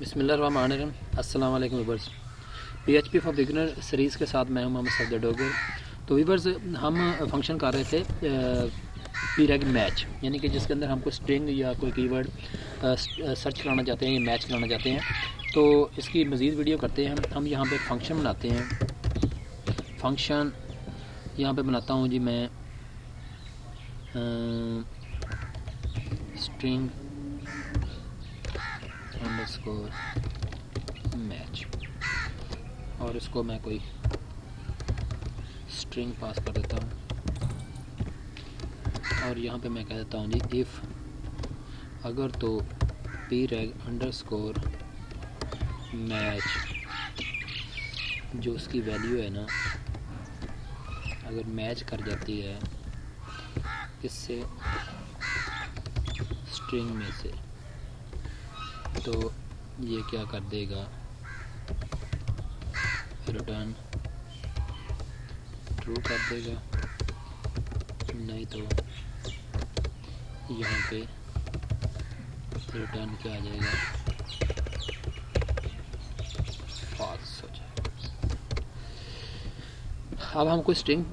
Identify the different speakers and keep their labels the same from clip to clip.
Speaker 1: बिस्मिल्लाहिर्रहमानिर्रहीम। अस्सलाम वालेकुम viewers. PHP for beginner series के साथ मैं हूं मोहम्मद सफदर डोगर। तो वीवर्स, हम फंक्शन कर रहे थे pReg मैच, यानी कि जिसके अंदर हम कोई स्ट्रिंग या कोई कीवर्ड सर्च कराना चाहते हैं या मैच कराना चाहते हैं। तो इसकी मज़ीद वीडियो करते हैं। हम यहाँ पे फंक्शन बनाते हैं। फंक्शन यहाँ पे बनाता हूँ जी मैं स्ट्रिंग अंडरस्कोर मैच, और इसको मैं कोई स्ट्रिंग पास कर देता हूँ। और यहाँ पे मैं कह देता हूँ जी इफ़ अगर तो pReg अंडरस्कोर मैच, जो उसकी वैल्यू है ना, अगर मैच कर जाती है इससे स्ट्रिंग में से, तो ये क्या कर देगा, रिटर्न ट्रू कर देगा। नहीं तो यहाँ पे रिटर्न क्या आ जाएगा, फॉल्स हो जाएगा। अब हम कोई स्ट्रिंग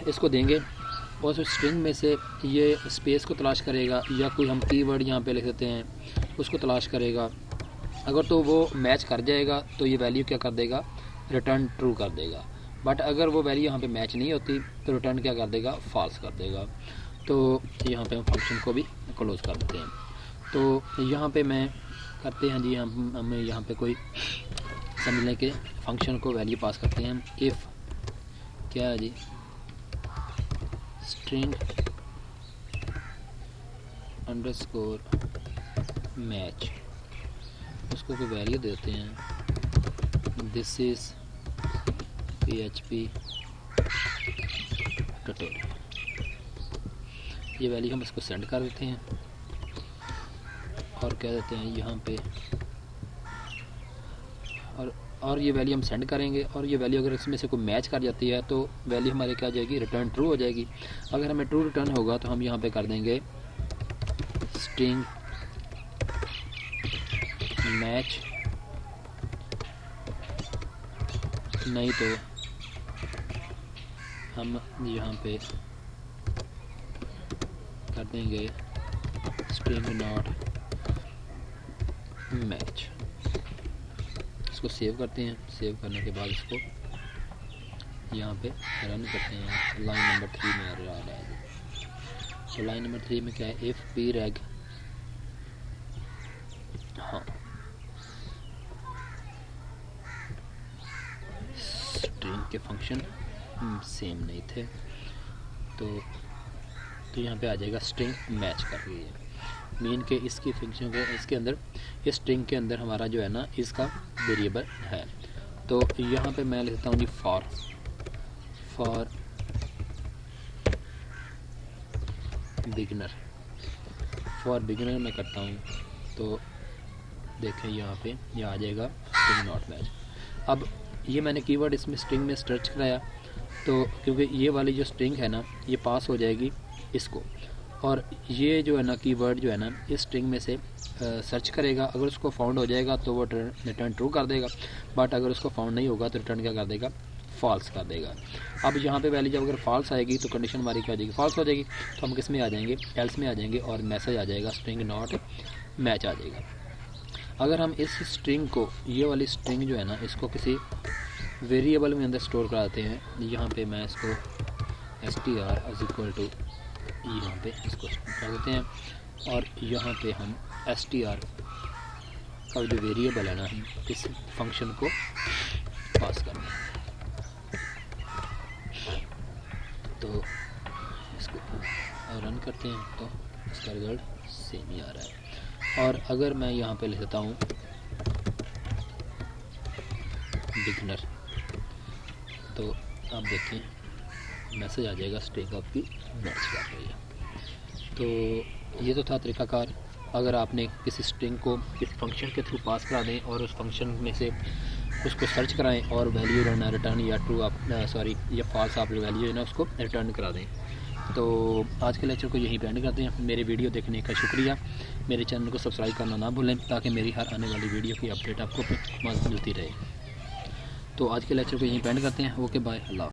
Speaker 1: इसको देंगे और उस स्ट्रिंग में से ये स्पेस को तलाश करेगा, या कोई हम कीवर्ड यहाँ पे लिख देते हैं उसको तलाश करेगा। अगर तो वो मैच कर जाएगा तो ये वैल्यू क्या कर देगा, रिटर्न ट्रू कर देगा। बट अगर वो वैल्यू यहाँ पे मैच नहीं होती तो रिटर्न क्या कर देगा, फॉल्स कर देगा। तो यहाँ पे हम फंक्शन को भी क्लोज कर देते हैं। तो यहाँ पे मैं करते हैं जी, हम यहाँ पे कोई समझ लें कि फंक्शन को वैल्यू पास करते हैं। इफ़ क्या है जी, स्ट्रिंग अंडरस्कोर मैच, उसको कोई वैल्यू देते हैं दिस इज़ PHP ट्यूटोरियल। ये वैल्यू हम इसको सेंड कर देते हैं और कह देते हैं यहाँ पे, और ये वैल्यू हम सेंड करेंगे। और ये वैल्यू अगर इसमें से कोई मैच कर जाती है तो वैल्यू हमारे क्या आ जाएगी, रिटर्न ट्रू हो जाएगी। अगर हमें ट्रू रिटर्न होगा तो हम यहाँ पे कर देंगे स्ट्रिंग मैच, नहीं तो हम यहाँ पे कर देंगे स्ट्रिंग नॉट मैच। इसको सेव करते हैं। सेव करने के बाद इसको यहाँ पे रन करते हैं। लाइन नंबर 3 में आ रहा है। तो लाइन नंबर 3 में क्या है, इफ़ pReg, हाँ स्ट्रिंग के फंक्शन सेम नहीं थे, तो यहाँ पे आ जाएगा स्ट्रिंग मैच कर रही है। मीन के इसकी फंक्शन के इसके अंदर, इस स्ट्रिंग के अंदर हमारा जो है ना इसका वेरिएबल है। तो यहाँ पे मैं लिखता हूँ जी फॉर बिगिनर। फॉर बिगिनर मैं करता हूँ तो देखें यहाँ पे ये आ जाएगा स्ट्रिंग नॉट मैच। अब ये मैंने कीवर्ड इसमें स्ट्रिंग में सर्च कराया, तो क्योंकि ये वाली जो स्ट्रिंग है ना ये पास हो जाएगी इसको, और ये जो है ना कीवर्ड जो है ना इस स्ट्रिंग में से सर्च करेगा। अगर उसको फाउंड हो जाएगा तो वो रिटर्न ट्रू कर देगा, बट अगर उसको फाउंड नहीं होगा तो रिटर्न क्या कर देगा, फॉल्स कर देगा। अब यहाँ पे वैल्यू जब अगर फॉल्स आएगी तो कंडीशन हमारी क्या हो जाएगी, फॉल्स हो जाएगी। तो हम किस में आ जाएंगे, एल्स में आ जाएंगे, और मैसेज आ जाएगा स्ट्रिंग नॉट मैच आ जाएगा। अगर हम इस स्ट्रिंग को, ये वाली स्ट्रिंग जो है ना, इसको किसी वेरिएबल में अंदर स्टोर कराते हैं। यहाँ पे मैं इसको str इज इक्वल टू, यहाँ पे इसको कर देते हैं, और यहाँ पे हम str का जो वेरिएबल है ना, हम इस फंक्शन को पास करना है। तो इसको रन करते हैं तो इसका रिजल्ट सेम ही आ रहा है। और अगर मैं यहाँ पे लिख देता हूँ बिगिनर, तो आप देखें मैसेज आ जाएगा स्ट्रिंग आपकी मैच कर रही है। तो ये तो था तरीकाकार। अगर आपने किसी स्ट्रिंग को किसी फंक्शन के थ्रू पास करा दें और उस फंक्शन में से उसको सर्च कराएं और वैल्यू रिटर्न या ट्रू आप या फॉल्स आप वैल्यू है ना उसको रिटर्न करा दें। तो आज के लेक्चर को यहीं पे एंड करते हैं। मेरे वीडियो देखने का शुक्रिया। मेरे चैनल को सब्सक्राइब करना ना भूलें ताकि मेरी हर आने वाली वीडियो की अपडेट आपको मिलती रहे। तो आज के लेक्चर को यहीं पे एंड करते हैं। ओके बाय, अल्लाह।